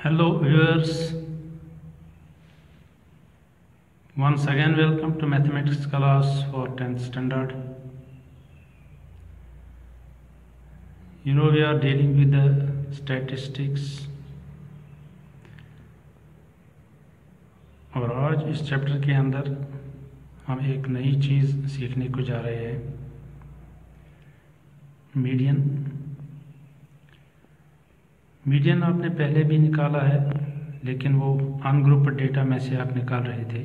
Hello viewers, once again welcome to mathematics class for 10th standard. We are dealing with the statistics और आज इस chapter के अंदर हम एक नई चीज़ सीखने को जा रहे हैं, मीडियन। मीडियन आपने पहले भी निकाला है, लेकिन वो अनग्रुप्ड डेटा में से आप निकाल रहे थे।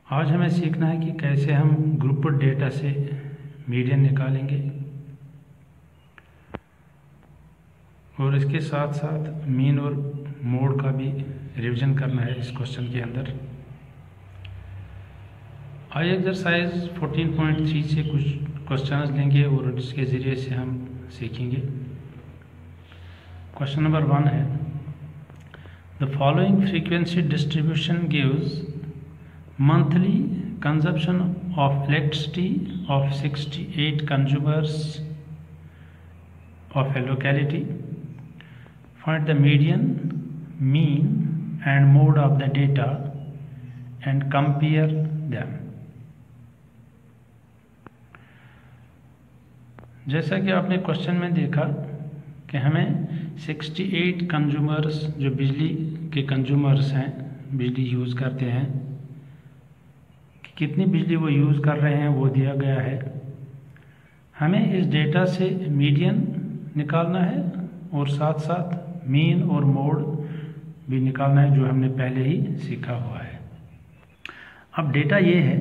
आज हमें सीखना है कि कैसे हम ग्रुप्ड डेटा से मीडियन निकालेंगे और इसके साथ साथ मीन और मोड का भी रिवीजन करना है इस क्वेश्चन के अंदर। आज एक्सरसाइज 14.3 से कुछ क्वेश्चंस लेंगे और इसके ज़रिए से हम सीखेंगे। क्वेश्चन नंबर 1 है, the following frequency distribution gives monthly consumption of elasticity of 68 consumers of A locality. Find the median, mean and mode of the data and compare them. जैसा कि आपने क्वेश्चन में देखा कि हमें 68 कंज्यूमर्स जो बिजली के कंज्यूमर्स हैं, बिजली यूज़ करते हैं, कि कितनी बिजली वो यूज़ कर रहे हैं वो दिया गया है। हमें इस डेटा से मीडियन निकालना है और साथ साथ मीन और मोड भी निकालना है, जो हमने पहले ही सीखा हुआ है। अब डेटा ये है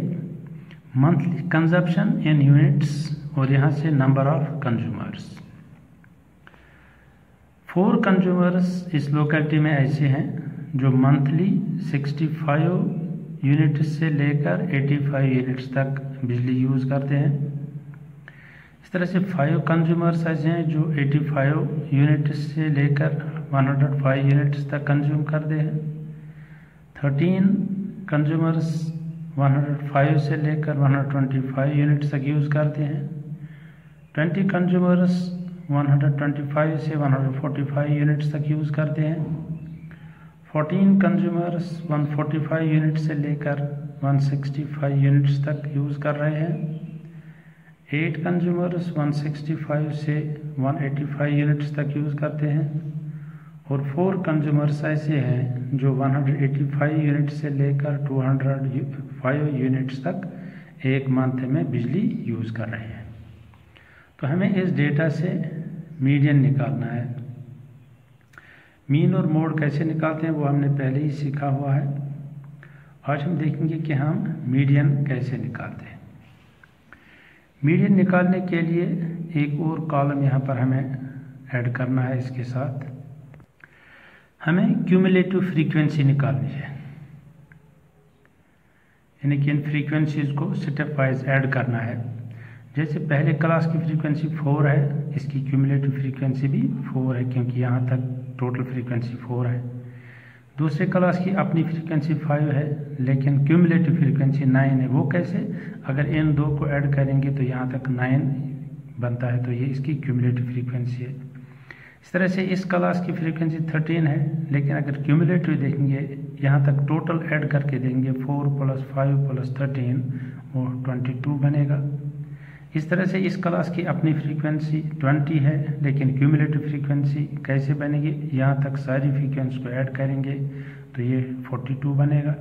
मंथली कंजप्शन इन यूनिट्स और यहाँ से नंबर ऑफ कंज्यूमर्स। 4 कंज्यूमर्स इस लोकेलिटी में ऐसे हैं जो मंथली 65 यूनिट से लेकर 85 यूनिट्स तक बिजली यूज़ करते हैं। इस तरह से 5 कंज्यूमर्स ऐसे हैं जो 85 यूनिट से लेकर 105 यूनिट्स तक कंज्यूम करते हैं। 13 कंज्यूमर्स 105 से लेकर 125 यूनिट्स तक यूज़ करते हैं। 20 कंज्यूमर्स 125 से 145 यूनिट्स तक यूज़ करते हैं। 14 कंज्यूमर्स 145 यूनिट से लेकर 165 यूनिट्स तक यूज़ कर रहे हैं। 8 कंज्यूमर्स 165 से 185 यूनिट्स तक यूज़ करते हैं और 4 कंज्यूमर्स ऐसे हैं जो 185 यूनिट से लेकर 205 यूनिट्स तक एक मंथ में बिजली यूज़ कर रहे हैं। तो हमें इस डेटा से मीडियन निकालना है। मीन और मोड कैसे निकालते हैं वो हमने पहले ही सीखा हुआ है। आज हम देखेंगे कि हम मीडियन कैसे निकालते हैं। मीडियन निकालने के लिए एक और कॉलम यहाँ पर हमें ऐड करना है। इसके साथ हमें क्यूमुलेटिव फ्रीक्वेंसी निकालनी है, यानी कि इन फ्रीक्वेंसीज को स्टेप वाइज ऐड करना है। जैसे पहले क्लास की फ्रीक्वेंसी 4 है, इसकी क्यूमुलेटिव फ्रीक्वेंसी भी 4 है, क्योंकि यहाँ तक टोटल फ्रीक्वेंसी 4 है। दूसरे क्लास की अपनी फ्रीक्वेंसी 5 है, लेकिन क्यूमुलेटिव फ्रीक्वेंसी 9 है। वो कैसे? अगर इन दो को ऐड करेंगे तो यहाँ तक 9 बनता है, तो ये इसकी क्यूमुलेटिव फ्रीक्वेंसी है। इस तरह से इस क्लास की फ्रीक्वेंसी 13 है, लेकिन अगर क्यूमुलेटिव देखेंगे यहाँ तक टोटल ऐड करके देंगे 4 + 5 + 13 वो 22 बनेगा। इस तरह से इस क्लास की अपनी फ्रीक्वेंसी 20 है, लेकिन क्यूमुलेटिव फ्रीक्वेंसी कैसे बनेगी? यहाँ तक सारी फ्रीक्वेंसी को ऐड करेंगे तो ये 42 बनेगा।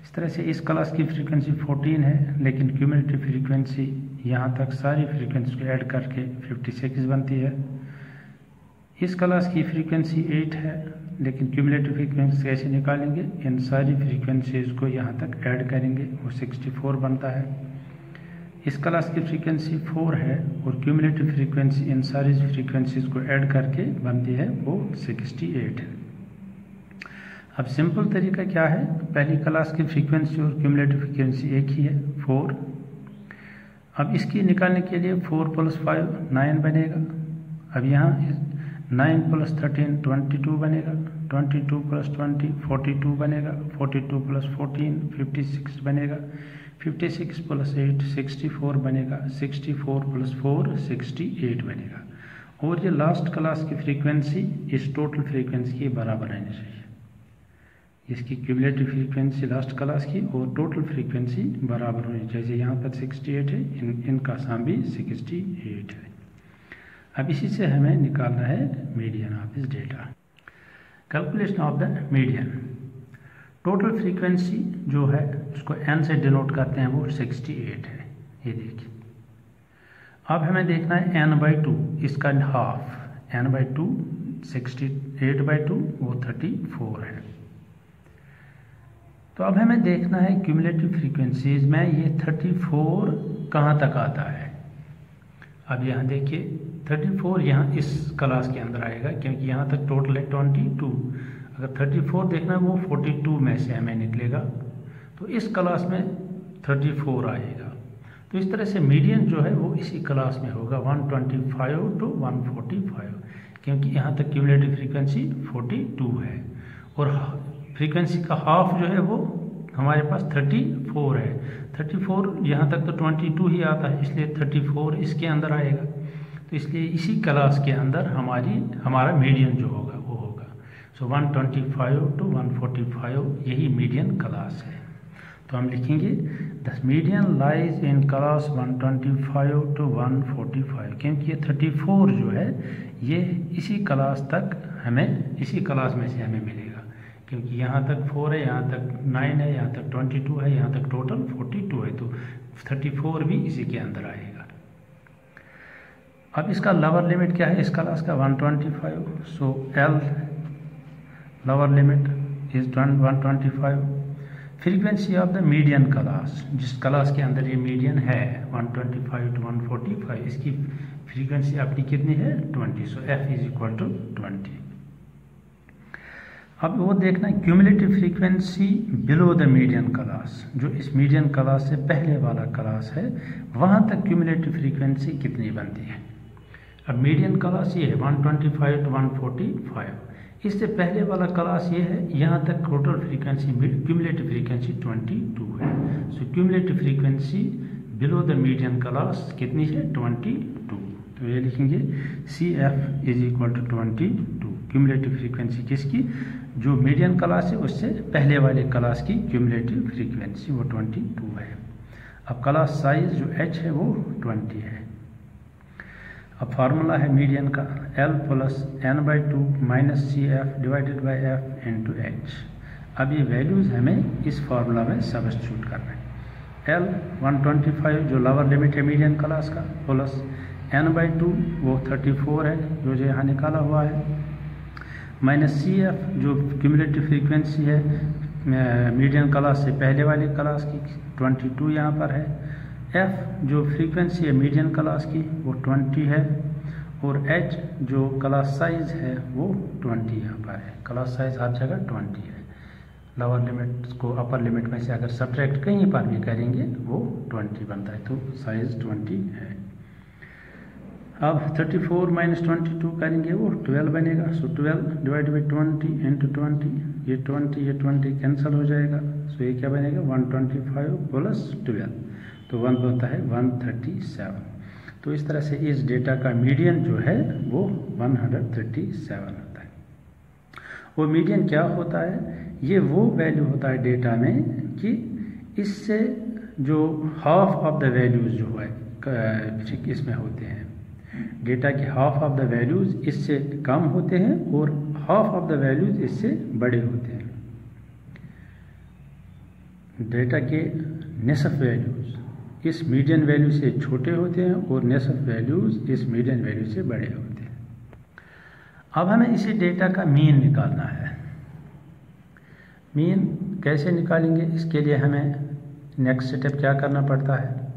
इस तरह से इस क्लास की फ्रीक्वेंसी 14 है, लेकिन क्यूमुलेटिव फ्रीक्वेंसी यहाँ तक सारी फ्रीक्वेंसी को ऐड करके 56 बनती है। इस क्लास की फ्रीक्वेंसी 8 है, लेकिन क्यूमुलेटिव फ्रीक्वेंसी कैसे निकालेंगे? इन सारी फ्रीक्वेंसीज को यहाँ तक ऐड करेंगे, वो 64 बनता है। इस क्लास की फ्रीक्वेंसी 4 है और क्यूमुलेटिव फ्रीक्वेंसी इन सारी फ्रीक्वेंसीज को ऐड करके बनती है, वो 68 है। अब सिंपल तरीका क्या है? पहली क्लास की फ्रीक्वेंसी और क्यूमुलेटिव फ्रीक्वेंसी एक ही है, 4। अब इसकी निकालने के लिए 4 + 5 9 बनेगा। अब यहाँ 9 + 13 22 बनेगा। 22 + 20 42 बनेगा। 42 + 14 56 बनेगा। 56 + 8 64 बनेगा। 64 + 4 68 बनेगा। और ये लास्ट क्लास की फ्रीक्वेंसी इस टोटल फ्रीक्वेंसी के बराबर रहनी चाहिए। इसकी क्यूमुलेटिव फ्रीक्वेंसी लास्ट क्लास की और टोटल फ्रीक्वेंसी बराबर होनी चाहिए। जैसे यहाँ पर 68 है, इनका साम भी 68 है। अब इसी से हमें निकालना है median of this data. Calculation of the median. Total frequency जो है उसको n से डिनोट करते हैं, वो 68 है। ये देखिए, अब हमें देखना है n/2, इसका हाफ। n/2 68/2 वो 34 है। तो अब हमें देखना है क्यूमुलेटिव फ्रीक्वेंसीज में ये 34 कहाँ तक आता है। अब यहाँ देखिए 34 यहाँ इस क्लास के अंदर आएगा, क्योंकि यहाँ तक टोटल है 22। अगर 34 देखना है वो 42 में से हमें निकलेगा, तो इस क्लास में 34 आएगा। तो इस तरह से मीडियन जो है वो इसी क्लास में होगा 125 to 145, क्योंकि यहाँ तक क्यूमुलेटिव फ्रीक्वेंसी 42 है और फ्रीक्वेंसी का हाफ जो है वो हमारे पास 34 है। 34 यहाँ तक तो 22 ही आता है, इसलिए 34 इसके अंदर आएगा। तो इसलिए इसी क्लास के अंदर हमारा मीडियन जो होगा वो होगा। सो 125 to 145 यही मीडियन क्लास है। तो हम लिखेंगे the median lies in class 125 to 145, क्योंकि ये 34 जो है ये इसी क्लास में से हमें मिलेगा, क्योंकि यहाँ तक 4 है, यहाँ तक 9 है, यहाँ तक 22 है, यहाँ तक टोटल 42 है। तो 34 भी इसी के अंदर आएगा। अब इसका लोअर लिमिट क्या है इस क्लास का 125। सो L lower limit is 125। Frequency of the median class, जिस क्लास के अंदर ये मीडियन है 125 to 145, इसकी फ्रीक्वेंसी अपनी कितनी है 20। सो F इज इक्वल टू 20। अब वो देखना है cumulative frequency below the median class, जो इस मीडियन क्लास से पहले वाला क्लास है वहाँ तक क्यूमुलेटिव फ्रीक्वेंसी कितनी बनती है। अब मीडियन क्लास ये है 125 to 145, इससे पहले वाला क्लास ये है, यहाँ तक टोटल फ्रीक्वेंसी क्यूमुलेटिव फ्रीक्वेंसी 22 है। So cumulative frequency below the median class कितनी है 22। तो ये लिखेंगे CF is equal to 22। Cumulative frequency किसकी, जो मीडियन क्लास है उससे पहले वाले क्लास की क्यूमुलेटिव फ्रीक्वेंसी वो 22 है। अब क्लास साइज जो H है वो 20 है। अब फार्मूला है मीडियन का L plus n/2 minus CF divided by F into H। अब ये वैल्यूज़ हमें इस फार्मूला में सब्स्टिट्यूट करना है। L 125 जो लोअर लिमिट है मीडियन क्लास का, प्लस n/2 वो 34 है जो यहाँ निकाला हुआ है, माइनस CF जो क्यूमुलेटिव फ्रीक्वेंसी है मीडियन क्लास से पहले वाली क्लास की 22 यहाँ पर है, F जो फ्रीक्वेंसी है मीडियन क्लास की वो 20 है, और H जो क्लास साइज है वो 20 यहाँ पर है। क्लास साइज हर जगह 20 है। लोअर लिमिट को अपर लिमिट में से अगर सब्ट्रैक्ट कहीं पर भी करेंगे वो 20 बनता है, तो साइज 20 है। अब 34 माइनस 22 करेंगे वो 12 बनेगा। सो 12 डिवाइड बाई 20 इंटू 20, ये 20 कैंसिल हो जाएगा। सो ये क्या बनेगा 125 प्लस 12, तो 1 बनता है 137। तो इस तरह से इस डेटा का मीडियन जो है वो 137 होता है। वो मीडियन क्या होता है, ये वो वैल्यू होता है डेटा में कि इससे जो हाफ ऑफ द वैल्यूज़ जो है इसमें होते हैं, डेटा के हाफ ऑफ द वैल्यूज़ इससे कम होते हैं और हाफ ऑफ द वैल्यूज़ इससे बड़े होते हैं। डेटा के निसफ वैल्यूज़ इस मीडियन वैल्यू से छोटे होते हैं और निसफ वैल्यूज़ इस मीडियन वैल्यू से बड़े होते हैं। अब हमें इसी डेटा का मीन निकालना है। मीन कैसे निकालेंगे, इसके लिए हमें नेक्स्ट स्टेप क्या करना पड़ता है।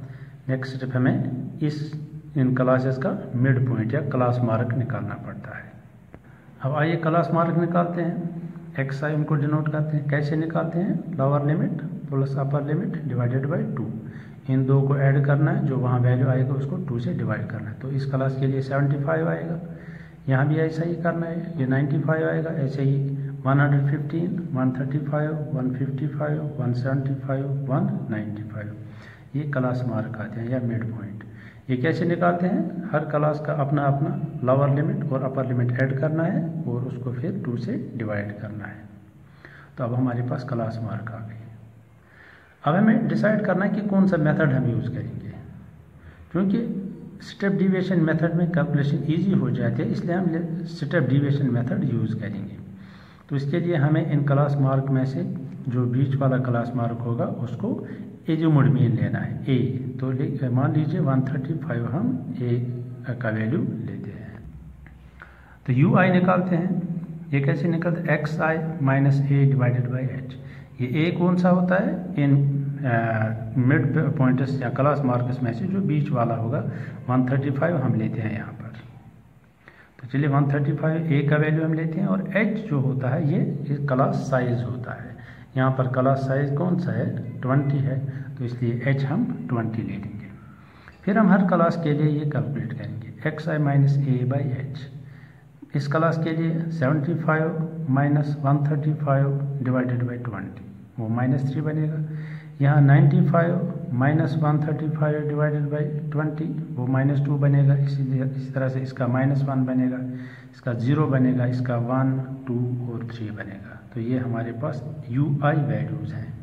नेक्स्ट स्टेप हमें इन क्लासेस का मिड पॉइंट या क्लास मार्क निकालना पड़ता है। अब आइए क्लास मार्क निकालते हैं। XI उनको डिनोट करते हैं। कैसे निकालते हैं, lower limit plus upper limit divided by 2। इन दो को ऐड करना है, जो वहाँ वैल्यू आएगा उसको 2 से डिवाइड करना है। तो इस क्लास के लिए 75 आएगा, यहाँ भी ऐसा ही करना है। ये 95 आएगा, ऐसे ही 115, 135, 155, 175, 195 ये क्लास मार्क आते हैं या मिड पॉइंट। ये कैसे निकालते हैं, हर क्लास का अपना अपना लोअर लिमिट और अपर लिमिट ऐड करना है और उसको फिर 2 से डिवाइड करना है। तो अब हमारे पास क्लास मार्क आ गई। अब हमें डिसाइड करना है कि कौन सा मेथड हम यूज़ करेंगे, क्योंकि स्टेप डिविएशन मेथड में कैलकुलेशन इजी हो जाती है, इसलिए हम स्टेप डिविएशन मेथड यूज़ करेंगे। तो इसके लिए हमें इन क्लास मार्क में से जो बीच वाला क्लास मार्क होगा उसको एजीमुड मीन लेना है ए। तो मान लीजिए 135 हम ए का वैल्यू लेते हैं। तो यू आई निकालते हैं। ये कैसे निकलता है, x I minus A divided by H. ये ए कौन सा होता है, इन मिड पॉइंट्स या क्लास मार्क्स में से जो बीच वाला होगा 135 हम लेते हैं यहाँ पर। तो चलिए 135 ए का वैल्यू हम लेते हैं और एच जो होता है ये क्लास साइज होता है। यहाँ पर क्लास साइज कौन सा है, 20 है, तो इसलिए एच हम 20 ले लेंगे। फिर हम हर क्लास के लिए ये कैलकुलेट करेंगे, x I minus A by H. इस क्लास के लिए 75 माइनस 135 डिवाइडेड बाई 20 वो -3 बनेगा। यहाँ 95 माइनस 135 डिवाइडेड बाई 20 वो -2 बनेगा। इसी तरह से इसका -1 बनेगा, इसका 0 बनेगा, इसका 1, 2 और 3 बनेगा। तो ये हमारे पास यू आई वैल्यूज़ हैं।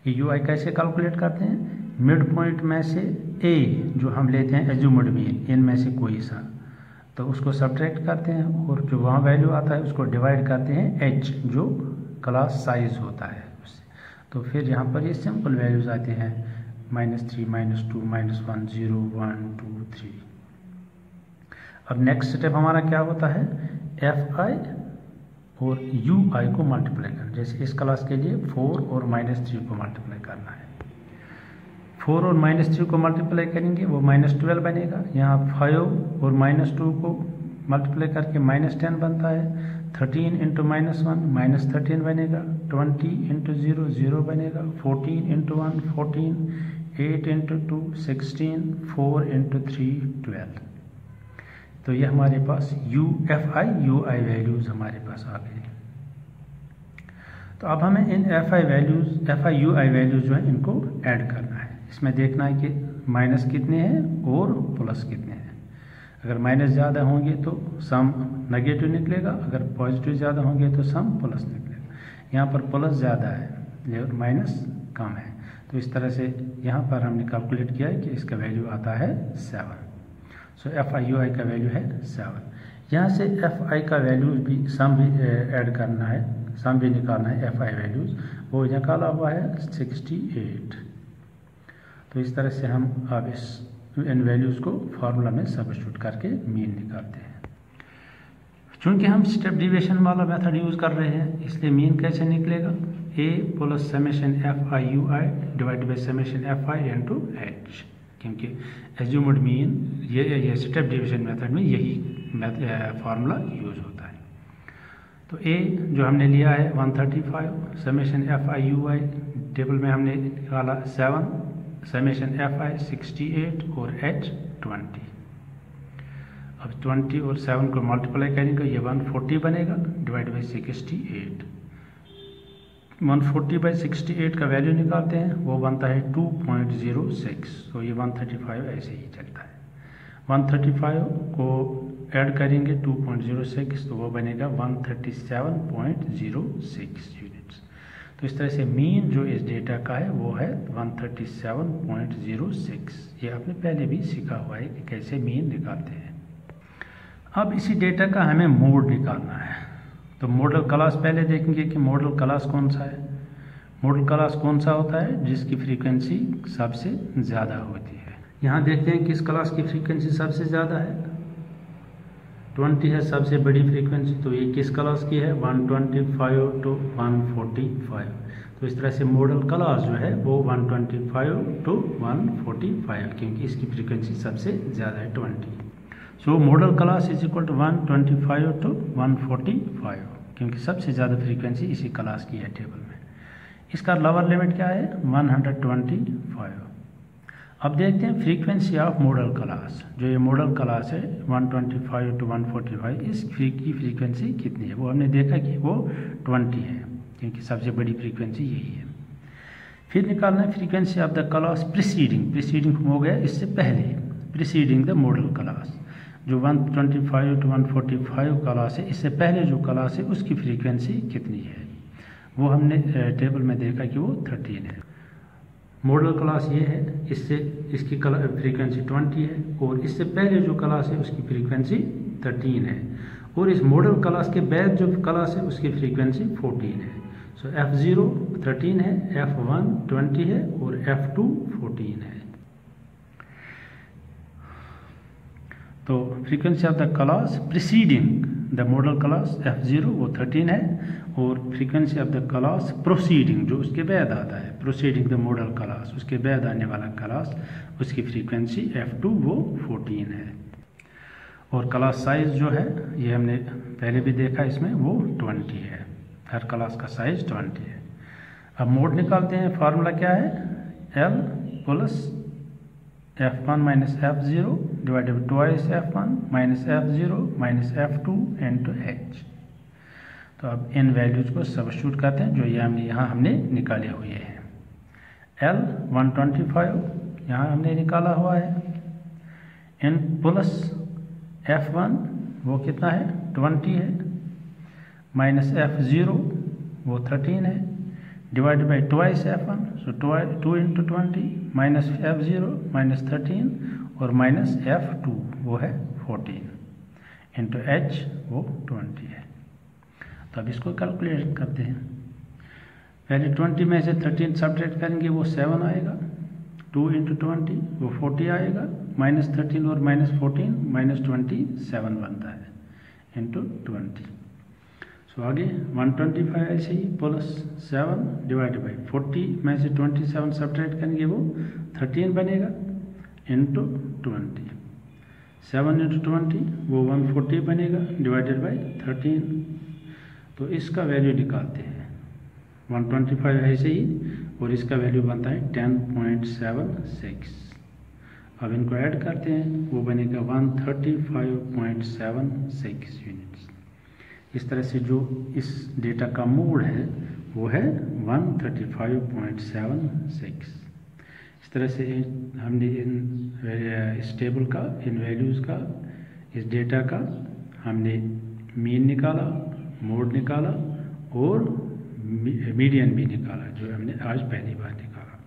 ये यू आई कैसे कैलकुलेट करते हैं, मिड पॉइंट में से ए जो हम लेते हैं एज्यूम्ड मीन, इनमें से कोई सा, तो उसको सब्ट्रैक्ट करते हैं और जो वहाँ वैल्यू आता है उसको डिवाइड करते हैं एच जो क्लास साइज होता है उससे। तो फिर यहाँ पर ये सिंपल वैल्यूज आते हैं -3, -2, -1, 0, 1, 2, 3। अब नेक्स्ट स्टेप हमारा क्या होता है, एफ आई और यू आई को मल्टीप्लाई करना। जैसे इस क्लास के लिए 4 और -3 को मल्टीप्लाई करना है। 4 और -3 को मल्टीप्लाई करेंगे वो -12 बनेगा। यहाँ 5 और -2 को मल्टीप्लाई करके -10 बनता है। 13 इंटू -1 -13 बनेगा। 20 इंटू 0 0 बनेगा। 14 इंटू 1 14, 8 इंटू 2 16, 4 इंटू 3 12। तो ये हमारे पास F I U I values हमारे पास आ गए। तो अब हमें इन F I U I values जो है इनको ऐड करना है। इसमें देखना है कि माइनस कितने हैं और प्लस कितने हैं। अगर माइनस ज़्यादा होंगे तो सम नेगेटिव निकलेगा, अगर पॉजिटिव ज़्यादा होंगे तो सम प्लस निकलेगा। यहाँ पर प्लस ज़्यादा है और माइनस कम है, तो इस तरह से यहाँ पर हमने कैलकुलेट किया है कि इसका वैल्यू आता है 7। सो एफ आई यू आई का वैल्यू है 7। यहाँ से एफ आई का वैल्यू भी सम भी ऐड करना है, सम भी निकालना है एफ आई वैल्यूज़, वो निकाला हुआ है 68। तो इस तरह से हम अब इन वैल्यूज़ को फार्मूला में सब्स्टिट्यूट करके मीन निकालते हैं। चूँकि हम स्टेप डिविएशन वाला मेथड यूज़ कर रहे हैं इसलिए मीन कैसे निकलेगा, A plus summation F I U I divide by summation F I into H, क्योंकि एज्यूम्ड मीन ये स्टेप डिविएशन मेथड में यही फार्मूला यूज़ होता है। तो ए जो हमने लिया है 135, summation F I U I table में हमने निकाला 7, समेशन एफ आई 68 और एच 20। अब 20 और 7 को मल्टीप्लाई करेंगे ये 140 बनेगा डिवाइड बाई 68। 140 बाई 68 का वैल्यू निकालते हैं वो बनता है 2.06। तो ये 135 ऐसे ही चलता है। 135 को ऐड करेंगे 2.06 तो वो बनेगा 137.06 यूनिट्स। तो इस तरह से मीन जो इस डेटा का है वो है 137.06। ये आपने पहले भी सीखा हुआ है कि कैसे मीन निकालते हैं। अब इसी डेटा का हमें मोड निकालना है। तो मॉडल क्लास पहले देखेंगे कि मॉडल क्लास कौन सा है। मॉडल क्लास कौन सा होता है, जिसकी फ्रीक्वेंसी सबसे ज़्यादा होती है। यहाँ देखते हैं किस क्लास की फ्रीक्वेंसी सबसे ज़्यादा है, 20 है सबसे बड़ी फ्रीक्वेंसी। तो ये किस क्लास की है, 125 to 145। तो इस तरह से मॉडल क्लास जो है वो 125 to 145, क्योंकि इसकी फ्रीक्वेंसी सबसे ज़्यादा है 20। So modal class is equal to 125 to 145, क्योंकि सबसे ज़्यादा फ्रीक्वेंसी इसी क्लास की है टेबल में। इसका लोअर लिमिट क्या है, 125। अब देखते हैं फ्रीक्वेंसी ऑफ मॉडल क्लास। जो ये मॉडल क्लास है 125 to 145, इस की फ्रीक्वेंसी कितनी है। वो हमने देखा कि वो 20 है, क्योंकि सबसे बड़ी फ्रीक्वेंसी यही है। फिर निकालना है frequency of the class preceding हो गया इससे पहले, प्रीसीडिंग द मॉडल क्लास, जो 125 to 145 क्लास है, इससे पहले जो क्लास है उसकी फ्रीक्वेंसी कितनी है, वो हमने टेबल में देखा कि वो 13 है। मॉडल क्लास ये है, इससे इसकी फ्रीक्वेंसी 20 है, और इससे पहले जो क्लास है उसकी फ्रीक्वेंसी 13 है, और इस मॉडल क्लास के बाद जो क्लास है उसकी फ्रीक्वेंसी 14 है। सो F0 13 है, F1 20 है और F2 14 है। तो frequency of the class preceding the model class F0 वो 13 है, और frequency of the class proceeding जो उसके बाद आता है, प्रोसीडिंग द मॉडल क्लास उसके बाद आने वाला क्लास, उसकी फ्रीक्वेंसी F2 वो 14 है। और क्लास साइज जो है ये हमने पहले भी देखा, इसमें वो 20 है, हर क्लास का साइज 20 है। अब मोड निकालते हैं, फार्मूला क्या है, L plus F1 minus F0 divided by twice F1 minus F0 minus F2 into H। तो अब इन वैल्यूज को सब्स्टिट्यूट करते हैं जो ये यहाँ हमने निकाले हुए हैं। L 125 यहाँ हमने निकाला हुआ है, इन प्लस F1 वो कितना है 20 है, माइनस F0 वो 13 है, divide by twice F1, so 2 into 20 minus F0 minus 13 और माइनस F2 वो है 14 इंटू H वो 20 है। तो अब इसको कैलकुलेट करते हैं, पहले 20 में से 13 सब्ट्रैक्ट करेंगे वो 7 आएगा, 2 इंटू 20 वो 40 आएगा, माइनस 13 और माइनस 14 माइनस 27 बनता है इंटू 20। सो आगे 125 ऐसे ही प्लस 7 डिवाइड बाई 40 में से 27 सब्ट्रैक्ट करेंगे वो 13 बनेगा इंटू 20, 7 इंटू 20 वो 140 बनेगा डिवाइडेड बाई 13। तो इसका वैल्यू निकालते हैं, 125 ऐसे ही, और इसका वैल्यू बनता है 10.76। अब इनको ऐड करते हैं, वो बनेगा 135.76 यूनिट्स। इस तरह से जो इस डेटा का मोड है वो है 135.76। इस तरह से हमने इस टेबल का, इन वैल्यूज़ का, इस डेटा का हमने मीन निकाला, मोड निकाला और मीडियन भी निकाला, जो हमने आज पहली बार निकाला।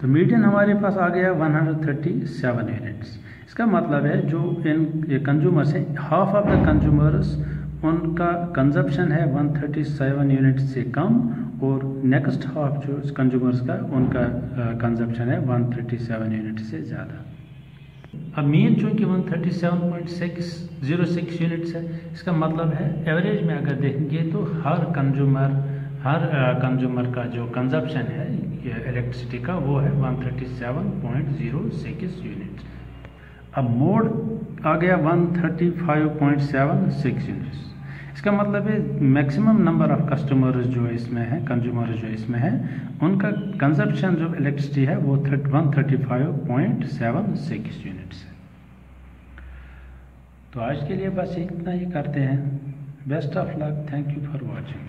तो मीडियन हमारे पास आ गया 137 यूनिट्स। इसका मतलब है जो इन कंज्यूमर्स हैं, हाफ ऑफ द कंज्यूमर्स उनका कंजप्शन है 137 यूनिट से कम, और नेक्स्ट हाफ जो कंज्यूमर्स का उनका कंजप्शन है 137 यूनिट से ज़्यादा। अब मीन चूँकि 137.606 यूनिट्स है, इसका मतलब है एवरेज में अगर देखेंगे तो हर कंज्यूमर का जो कंजप्शन है इलेक्ट्रिसिटी का वो है 137.06 यूनिट्स। अब मोड आ गया 135.76 यूनिट्स। इसका मतलब है मैक्सिमम नंबर ऑफ कस्टमर्स जो इसमें है, कंज्यूमर्स जो इसमें है, उनका कंजप्शन जो इलेक्ट्रिसिटी है वो 135.76 यूनिट्स है। तो आज के लिए बस इतना ही करते हैं। Best of luck, thank you for watching.